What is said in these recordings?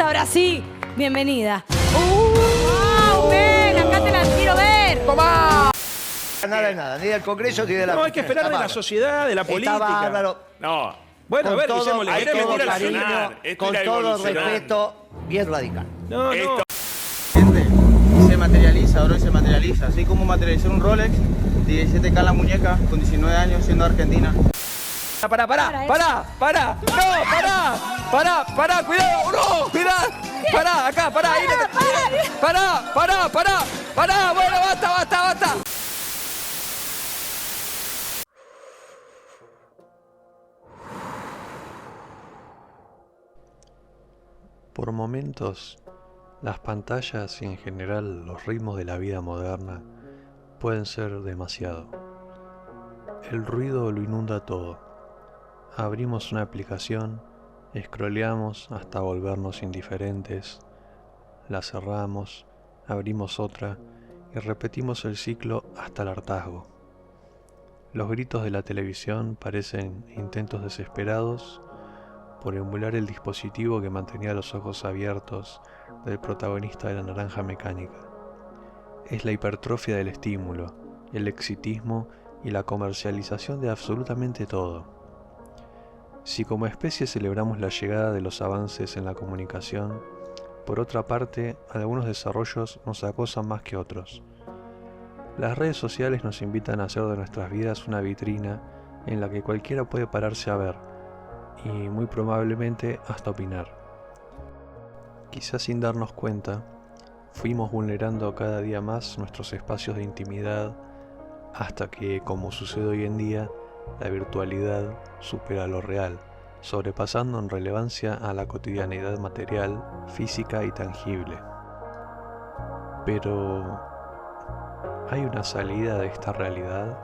Ahora sí, bienvenida. ¡Wow, men! Acá te la quiero ver. ¡Toma! Nada de nada, ni del Congreso ni de la... No, hay que esperar de la sociedad, de la política. Está bárbaro. No. Bueno, a Con ver, todo, Guillermo, le con querés todo meter a la cariño, sonar. con todo respeto, bien radical. No, no. Se materializa, bro, se materializa. Así como materializar un Rolex, 17K en la muñeca, con 19 años siendo argentina. Pará, no, pará, cuidado, no, cuidado, pará, acá, pará, ahí, pará, bueno, basta. Por momentos, las pantallas y en general los ritmos de la vida moderna pueden ser demasiado. El ruido lo inunda todo. Abrimos una aplicación, scrolleamos hasta volvernos indiferentes, la cerramos, abrimos otra y repetimos el ciclo hasta el hartazgo. Los gritos de la televisión parecen intentos desesperados por emular el dispositivo que mantenía los ojos abiertos del protagonista de La Naranja Mecánica. Es la hipertrofia del estímulo, el exitismo y la comercialización de absolutamente todo. Si como especie celebramos la llegada de los avances en la comunicación, por otra parte, algunos desarrollos nos acosan más que otros. Las redes sociales nos invitan a hacer de nuestras vidas una vitrina en la que cualquiera puede pararse a ver, y muy probablemente hasta opinar. Quizás sin darnos cuenta, fuimos vulnerando cada día más nuestros espacios de intimidad hasta que, como sucede hoy en día, la virtualidad supera lo real, sobrepasando en relevancia a la cotidianidad material, física y tangible. Pero, ¿hay una salida de esta realidad?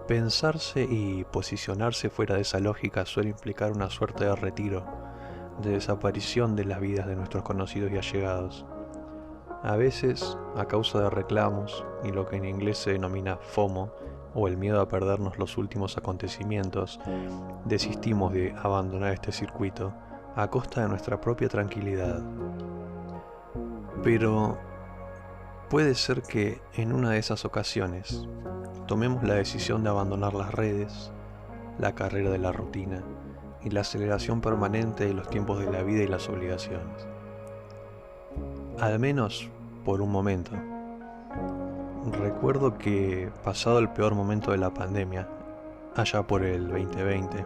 Pensarse y posicionarse fuera de esa lógica suele implicar una suerte de retiro, de desaparición de las vidas de nuestros conocidos y allegados. A veces, a causa de reclamos y lo que en inglés se denomina FOMO, o el miedo a perdernos los últimos acontecimientos, desistimos de abandonar este circuito a costa de nuestra propia tranquilidad. Pero puede ser que en una de esas ocasiones tomemos la decisión de abandonar las redes, la carrera de la rutina y la aceleración permanente de los tiempos de la vida y las obligaciones. Al menos por un momento. Recuerdo que, pasado el peor momento de la pandemia, allá por el 2020,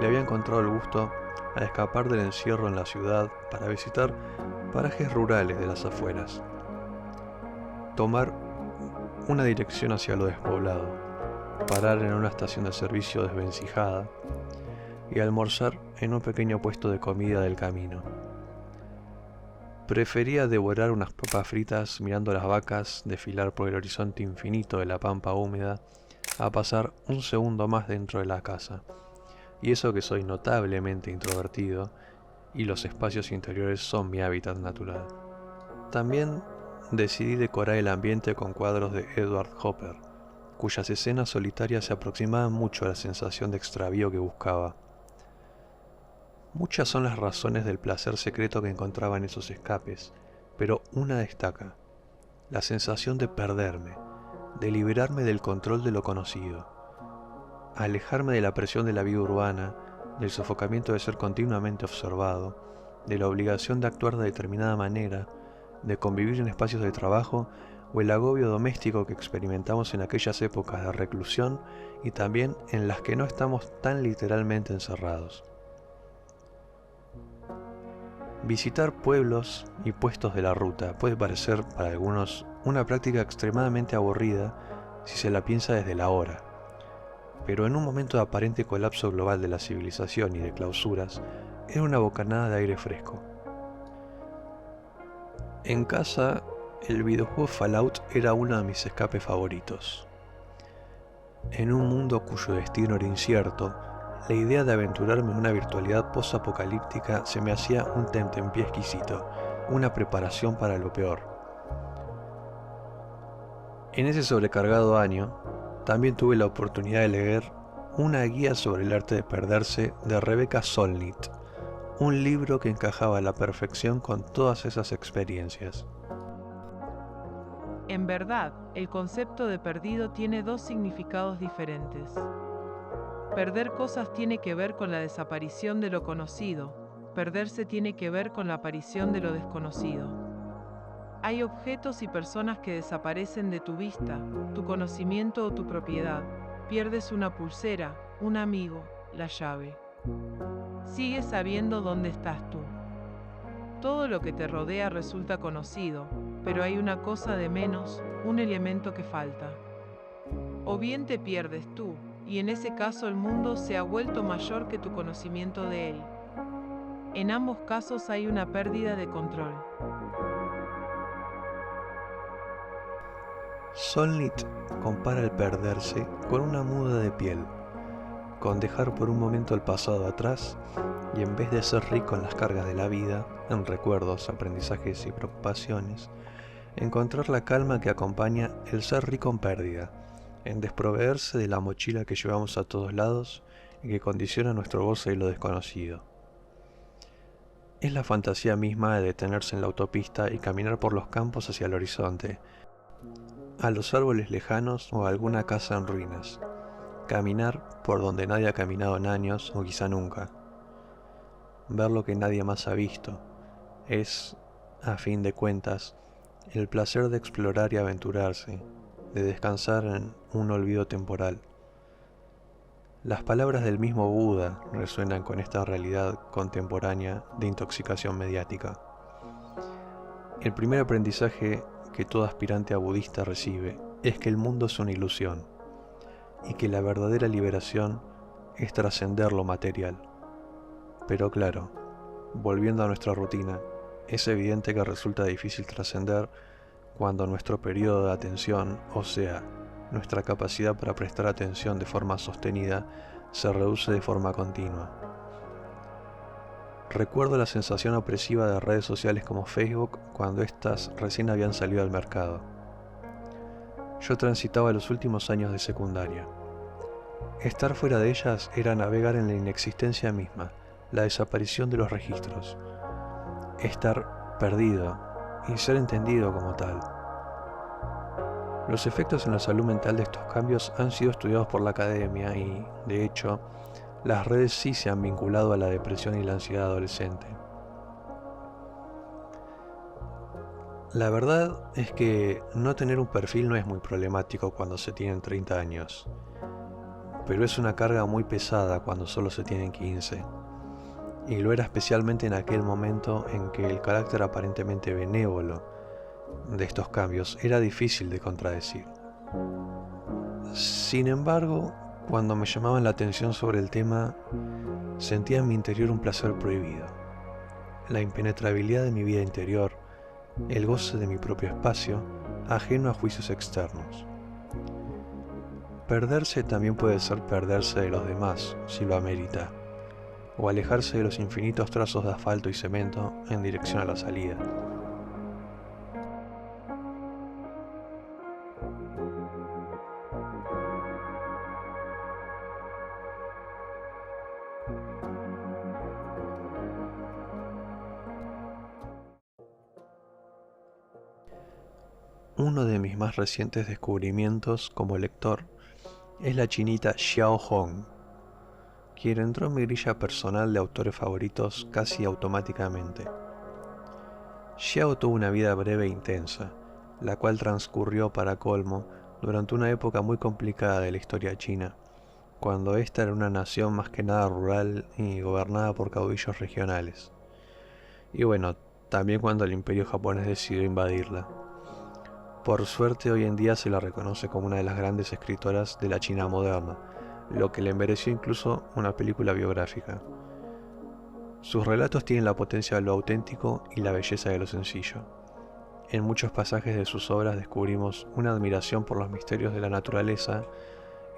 le había encontrado el gusto a escapar del encierro en la ciudad para visitar parajes rurales de las afueras. Tomar una dirección hacia lo despoblado, parar en una estación de servicio desvencijada y almorzar en un pequeño puesto de comida del camino. Prefería devorar unas papas fritas mirando a las vacas desfilar por el horizonte infinito de la pampa húmeda a pasar un segundo más dentro de la casa, y eso que soy notablemente introvertido y los espacios interiores son mi hábitat natural. También decidí decorar el ambiente con cuadros de Edward Hopper, cuyas escenas solitarias se aproximaban mucho a la sensación de extravío que buscaba. Muchas son las razones del placer secreto que encontraba en esos escapes, pero una destaca: la sensación de perderme, de liberarme del control de lo conocido, alejarme de la presión de la vida urbana, del sofocamiento de ser continuamente observado, de la obligación de actuar de determinada manera, de convivir en espacios de trabajo o el agobio doméstico que experimentamos en aquellas épocas de reclusión y también en las que no estamos tan literalmente encerrados. Visitar pueblos y puestos de la ruta puede parecer para algunos una práctica extremadamente aburrida si se la piensa desde la hora, pero en un momento de aparente colapso global de la civilización y de clausuras, era una bocanada de aire fresco. En casa, el videojuego Fallout era uno de mis escapes favoritos. En un mundo cuyo destino era incierto, la idea de aventurarme en una virtualidad post-apocalíptica se me hacía un tentempié exquisito, una preparación para lo peor. En ese sobrecargado año, también tuve la oportunidad de leer Una guía sobre el arte de perderse de Rebecca Solnit, un libro que encajaba a la perfección con todas esas experiencias. En verdad, el concepto de perdido tiene dos significados diferentes. Perder cosas tiene que ver con la desaparición de lo conocido, perderse tiene que ver con la aparición de lo desconocido. Hay objetos y personas que desaparecen de tu vista, tu conocimiento o tu propiedad. Pierdes una pulsera, un amigo, la llave. Sigues sabiendo dónde estás tú. Todo lo que te rodea resulta conocido, pero hay una cosa de menos, un elemento que falta. O bien te pierdes tú, y en ese caso el mundo se ha vuelto mayor que tu conocimiento de él. En ambos casos hay una pérdida de control. Solnit compara el perderse con una muda de piel, con dejar por un momento el pasado atrás y en vez de ser rico en las cargas de la vida, en recuerdos, aprendizajes y preocupaciones, encontrar la calma que acompaña el ser rico en pérdida, en desproveerse de la mochila que llevamos a todos lados y que condiciona nuestro goce de lo desconocido. Es la fantasía misma de detenerse en la autopista y caminar por los campos hacia el horizonte, a los árboles lejanos o a alguna casa en ruinas. Caminar por donde nadie ha caminado en años o quizá nunca. Ver lo que nadie más ha visto. Es, a fin de cuentas, el placer de explorar y aventurarse, de descansar en un olvido temporal. Las palabras del mismo Buda resuenan con esta realidad contemporánea de intoxicación mediática. El primer aprendizaje que todo aspirante a budista recibe es que el mundo es una ilusión y que la verdadera liberación es trascender lo material. Pero claro, volviendo a nuestra rutina, es evidente que resulta difícil trascender cuando nuestro periodo de atención, o sea, nuestra capacidad para prestar atención de forma sostenida, se reduce de forma continua. Recuerdo la sensación opresiva de redes sociales como Facebook cuando éstas recién habían salido al mercado. Yo transitaba los últimos años de secundaria. Estar fuera de ellas era navegar en la inexistencia misma, la desaparición de los registros. Estar perdido y ser entendido como tal. Los efectos en la salud mental de estos cambios han sido estudiados por la academia y, de hecho, las redes sí se han vinculado a la depresión y la ansiedad adolescente. La verdad es que no tener un perfil no es muy problemático cuando se tienen 30 años, pero es una carga muy pesada cuando solo se tienen 15, y lo era especialmente en aquel momento en que el carácter aparentemente benévolo de estos cambios era difícil de contradecir. Sin embargo, cuando me llamaban la atención sobre el tema, sentía en mi interior un placer prohibido. La impenetrabilidad de mi vida interior, el goce de mi propio espacio, ajeno a juicios externos. Perderse también puede ser perderse de los demás, si lo amerita, o alejarse de los infinitos trazos de asfalto y cemento en dirección a la salida. Uno de mis más recientes descubrimientos como lector es la chinita Xiao Hong, quien entró en mi grilla personal de autores favoritos casi automáticamente. Xiao tuvo una vida breve e intensa, la cual transcurrió para colmo durante una época muy complicada de la historia china, cuando ésta era una nación más que nada rural y gobernada por caudillos regionales. Y bueno, también cuando el imperio japonés decidió invadirla. Por suerte hoy en día se la reconoce como una de las grandes escritoras de la China moderna, lo que le mereció incluso una película biográfica. Sus relatos tienen la potencia de lo auténtico y la belleza de lo sencillo. En muchos pasajes de sus obras descubrimos una admiración por los misterios de la naturaleza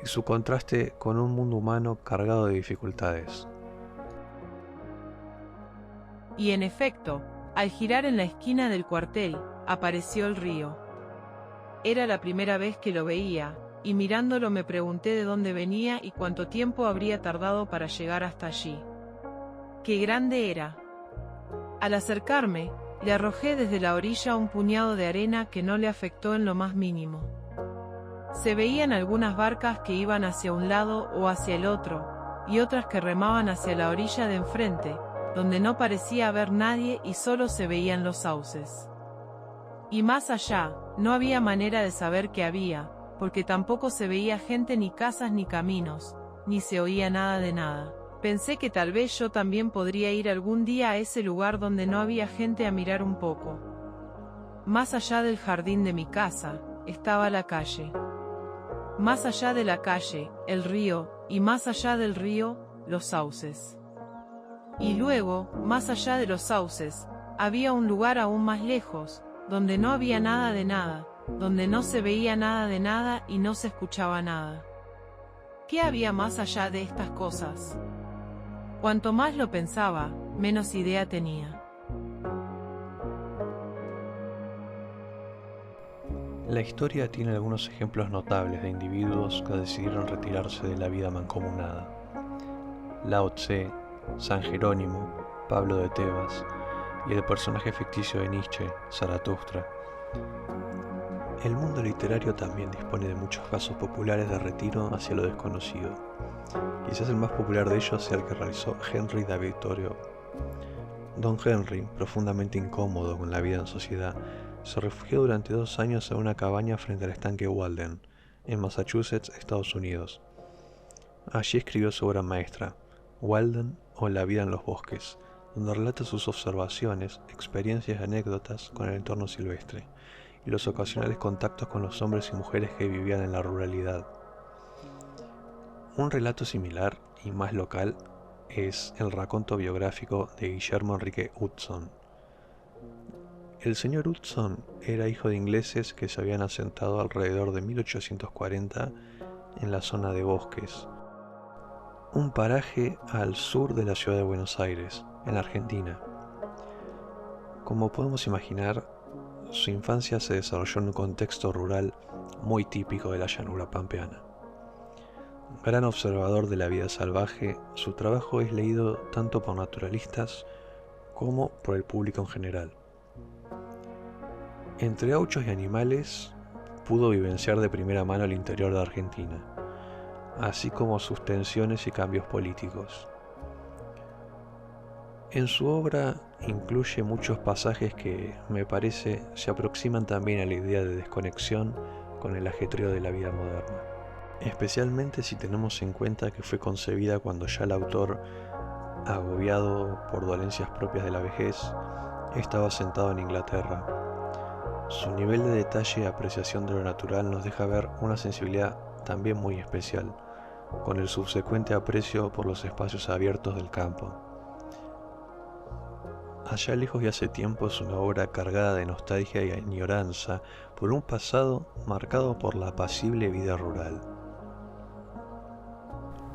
y su contraste con un mundo humano cargado de dificultades. Y en efecto, al girar en la esquina del cuartel, apareció el río. Era la primera vez que lo veía, y mirándolo me pregunté de dónde venía y cuánto tiempo habría tardado para llegar hasta allí. ¡Qué grande era! Al acercarme, le arrojé desde la orilla un puñado de arena que no le afectó en lo más mínimo. Se veían algunas barcas que iban hacia un lado o hacia el otro, y otras que remaban hacia la orilla de enfrente, donde no parecía haber nadie y solo se veían los sauces. Y más allá, no había manera de saber qué había, porque tampoco se veía gente ni casas ni caminos, ni se oía nada de nada. Pensé que tal vez yo también podría ir algún día a ese lugar donde no había gente a mirar un poco. Más allá del jardín de mi casa, estaba la calle. Más allá de la calle, el río, y más allá del río, los sauces. Y luego, más allá de los sauces, había un lugar aún más lejos, donde no había nada de nada, donde no se veía nada de nada y no se escuchaba nada. ¿Qué había más allá de estas cosas? Cuanto más lo pensaba, menos idea tenía. La historia tiene algunos ejemplos notables de individuos que decidieron retirarse de la vida mancomunada. Lao Tse, San Jerónimo, Pablo de Tebas y el personaje ficticio de Nietzsche, Zaratustra. El mundo literario también dispone de muchos casos populares de retiro hacia lo desconocido. Quizás el más popular de ellos sea el que realizó Henry David Thoreau. Don Henry, profundamente incómodo con la vida en sociedad, se refugió durante 2 años en una cabaña frente al estanque Walden, en Massachusetts, Estados Unidos. Allí escribió su obra maestra, Walden o La vida en los bosques, donde relata sus observaciones, experiencias y anécdotas con el entorno silvestre, y los ocasionales contactos con los hombres y mujeres que vivían en la ruralidad. Un relato similar y más local es el raconto biográfico de Guillermo Enrique Hudson. El señor Hudson era hijo de ingleses que se habían asentado alrededor de 1840 en la zona de Bosques, un paraje al sur de la ciudad de Buenos Aires, en Argentina. Como podemos imaginar, su infancia se desarrolló en un contexto rural muy típico de la llanura pampeana. Gran observador de la vida salvaje, su trabajo es leído tanto por naturalistas como por el público en general. Entre gauchos y animales, pudo vivenciar de primera mano el interior de Argentina, así como sus tensiones y cambios políticos. En su obra incluye muchos pasajes que, me parece, se aproximan también a la idea de desconexión con el ajetreo de la vida moderna. Especialmente si tenemos en cuenta que fue concebida cuando ya el autor, agobiado por dolencias propias de la vejez, estaba sentado en Inglaterra. Su nivel de detalle y apreciación de lo natural nos deja ver una sensibilidad también muy especial, con el subsecuente aprecio por los espacios abiertos del campo. Allá lejos y hace tiempo es una obra cargada de nostalgia y añoranza por un pasado marcado por la apacible vida rural.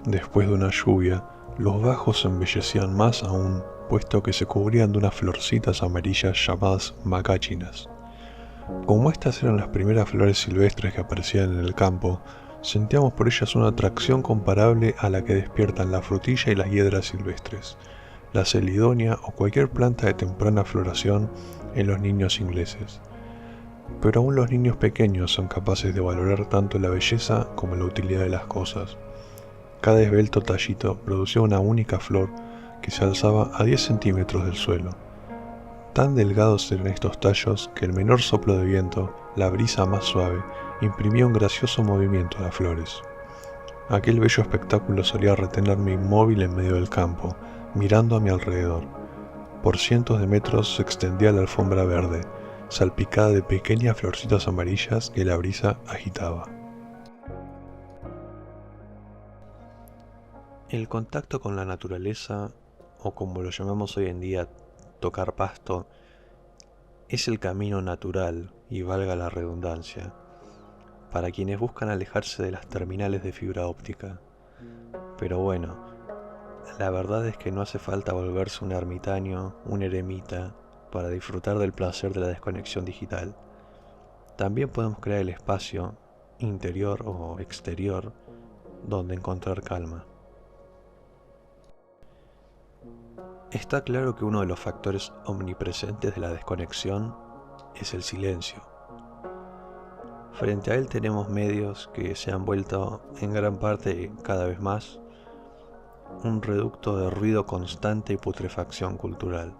Después de una lluvia, los bajos se embellecían más aún, puesto que se cubrían de unas florcitas amarillas llamadas macáchinas. Como estas eran las primeras flores silvestres que aparecían en el campo, sentíamos por ellas una atracción comparable a la que despiertan la frutilla y las hiedras silvestres, la celidonia o cualquier planta de temprana floración en los niños ingleses. Pero aún los niños pequeños son capaces de valorar tanto la belleza como la utilidad de las cosas. Cada esbelto tallito producía una única flor que se alzaba a 10 centímetros del suelo. Tan delgados eran estos tallos que el menor soplo de viento, la brisa más suave, imprimía un gracioso movimiento a las flores. Aquel bello espectáculo solía retenerme inmóvil en medio del campo, mirando a mi alrededor. Por cientos de metros se extendía la alfombra verde, salpicada de pequeñas florcitas amarillas que la brisa agitaba. El contacto con la naturaleza, o como lo llamamos hoy en día, tocar pasto, es el camino natural, y valga la redundancia, para quienes buscan alejarse de las terminales de fibra óptica. Pero bueno, la verdad es que no hace falta volverse un ermitaño, un eremita, para disfrutar del placer de la desconexión digital. También podemos crear el espacio interior o exterior donde encontrar calma. Está claro que uno de los factores omnipresentes de la desconexión es el silencio. Frente a él tenemos medios que se han vuelto en gran parte cada vez más un reducto de ruido constante y putrefacción cultural.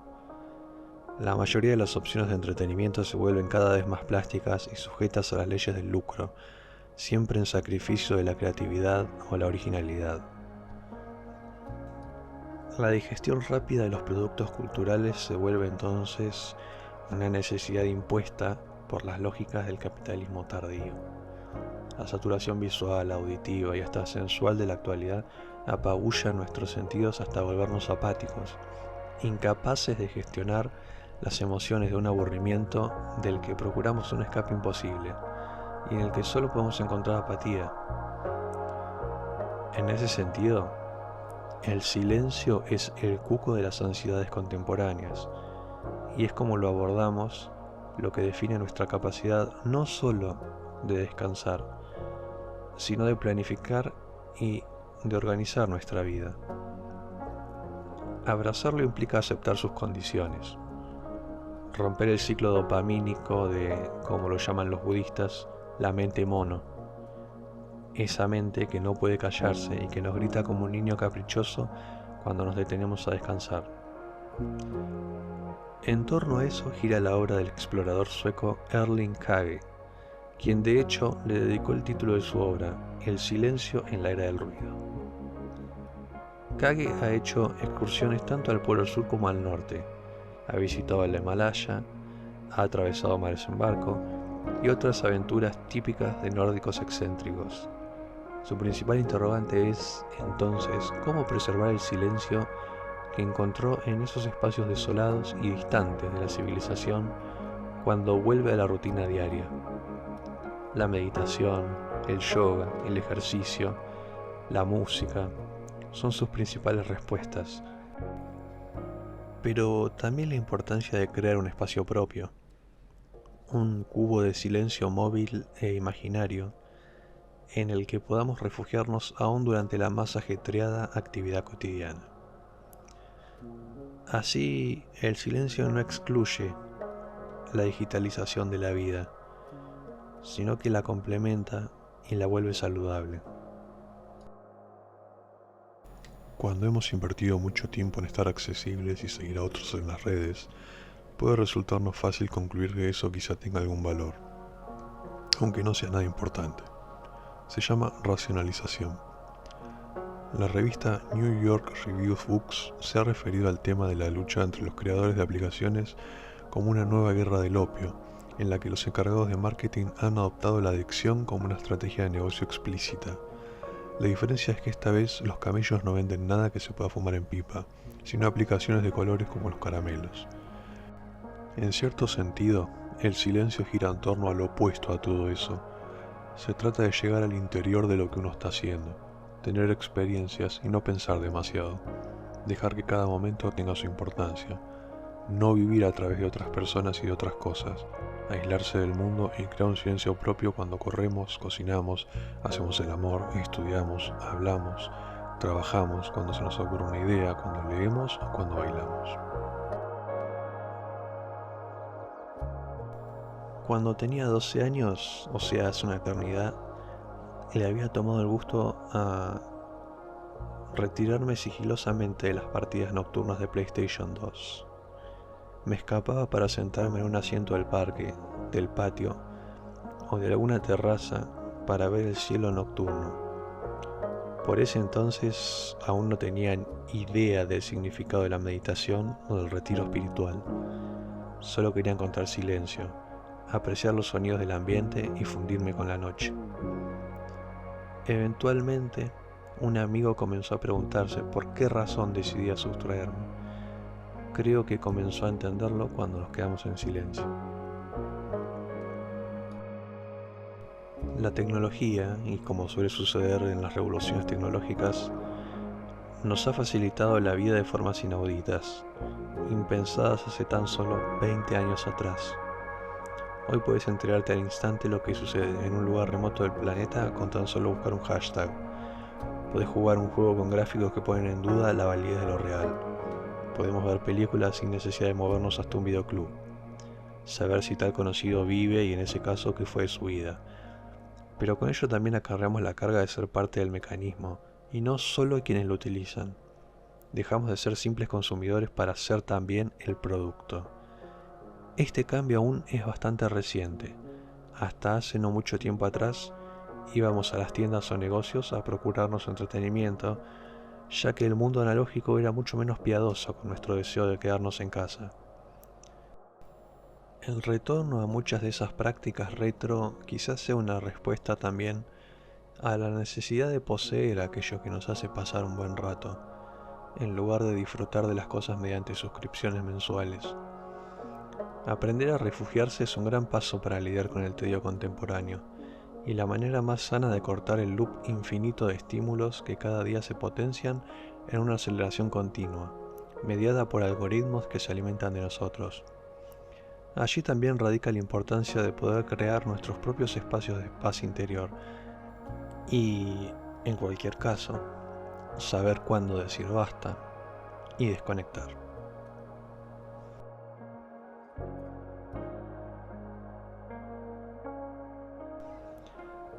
La mayoría de las opciones de entretenimiento se vuelven cada vez más plásticas y sujetas a las leyes del lucro, siempre en sacrificio de la creatividad o la originalidad. La digestión rápida de los productos culturales se vuelve entonces una necesidad impuesta por las lógicas del capitalismo tardío. La saturación visual, auditiva y hasta sensual de la actualidad apabulla nuestros sentidos hasta volvernos apáticos, incapaces de gestionar las emociones de un aburrimiento del que procuramos un escape imposible y en el que solo podemos encontrar apatía. En ese sentido, el silencio es el cuco de las ansiedades contemporáneas, y es como lo abordamos lo que define nuestra capacidad no solo de descansar, sino de planificar y de organizar nuestra vida. Abrazarlo implica aceptar sus condiciones, romper el ciclo dopamínico de, como lo llaman los budistas, la mente mono, esa mente que no puede callarse y que nos grita como un niño caprichoso cuando nos detenemos a descansar. En torno a eso gira la obra del explorador sueco Erling Kagge, quien de hecho le dedicó el título de su obra, El silencio en la era del ruido. Kagge ha hecho excursiones tanto al Polo Sur como al norte, ha visitado el Himalaya, ha atravesado mares en barco y otras aventuras típicas de nórdicos excéntricos. Su principal interrogante es, entonces, cómo preservar el silencio que encontró en esos espacios desolados y distantes de la civilización cuando vuelve a la rutina diaria. La meditación, el yoga, el ejercicio, la música son sus principales respuestas. Pero también la importancia de crear un espacio propio, un cubo de silencio móvil e imaginario en el que podamos refugiarnos aún durante la más ajetreada actividad cotidiana. Así, el silencio no excluye la digitalización de la vida, sino que la complementa y la vuelve saludable. Cuando hemos invertido mucho tiempo en estar accesibles y seguir a otros en las redes, puede resultarnos fácil concluir que eso quizá tenga algún valor, aunque no sea nada importante. Se llama racionalización. La revista New York Review of Books se ha referido al tema de la lucha entre los creadores de aplicaciones como una nueva guerra del opio, en la que los encargados de marketing han adoptado la adicción como una estrategia de negocio explícita. La diferencia es que esta vez los camellos no venden nada que se pueda fumar en pipa, sino aplicaciones de colores como los caramelos. En cierto sentido, el silencio gira en torno a lo opuesto a todo eso. Se trata de llegar al interior de lo que uno está haciendo, tener experiencias y no pensar demasiado, dejar que cada momento tenga su importancia, no vivir a través de otras personas y de otras cosas, aislarse del mundo y crear un silencio propio cuando corremos, cocinamos, hacemos el amor, estudiamos, hablamos, trabajamos, cuando se nos ocurre una idea, cuando leemos o cuando bailamos. Cuando tenía 12 años, o sea, hace una eternidad, le había tomado el gusto a retirarme sigilosamente de las partidas nocturnas de PlayStation 2. Me escapaba para sentarme en un asiento del parque, del patio o de alguna terraza para ver el cielo nocturno. Por ese entonces aún no tenía idea del significado de la meditación o del retiro espiritual. Solo quería encontrar silencio, apreciar los sonidos del ambiente y fundirme con la noche. Eventualmente, un amigo comenzó a preguntarse por qué razón decidía sustraerme. Creo que comenzó a entenderlo cuando nos quedamos en silencio. La tecnología, y como suele suceder en las revoluciones tecnológicas, nos ha facilitado la vida de formas inauditas, impensadas hace tan solo 20 años atrás. Hoy puedes enterarte al instante lo que sucede en un lugar remoto del planeta con tan solo buscar un hashtag. Podés jugar un juego con gráficos que ponen en duda la validez de lo real. Podemos ver películas sin necesidad de movernos hasta un videoclub. Saber si tal conocido vive y en ese caso qué fue de su vida. Pero con ello también acarreamos la carga de ser parte del mecanismo, y no solo quienes lo utilizan. Dejamos de ser simples consumidores para ser también el producto. Este cambio aún es bastante reciente. Hasta hace no mucho tiempo atrás, íbamos a las tiendas o negocios a procurarnos entretenimiento, ya que el mundo analógico era mucho menos piadoso con nuestro deseo de quedarnos en casa. El retorno a muchas de esas prácticas retro quizás sea una respuesta también a la necesidad de poseer aquello que nos hace pasar un buen rato, en lugar de disfrutar de las cosas mediante suscripciones mensuales. Aprender a refugiarse es un gran paso para lidiar con el tedio contemporáneo, y la manera más sana de cortar el loop infinito de estímulos que cada día se potencian en una aceleración continua, mediada por algoritmos que se alimentan de nosotros. Allí también radica la importancia de poder crear nuestros propios espacios de paz interior y, en cualquier caso, saber cuándo decir basta y desconectar.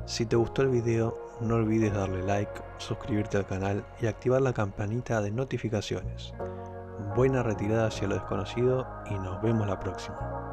Si te gustó el video, no olvides darle like, suscribirte al canal y activar la campanita de notificaciones. Buena retirada hacia lo desconocido y nos vemos la próxima.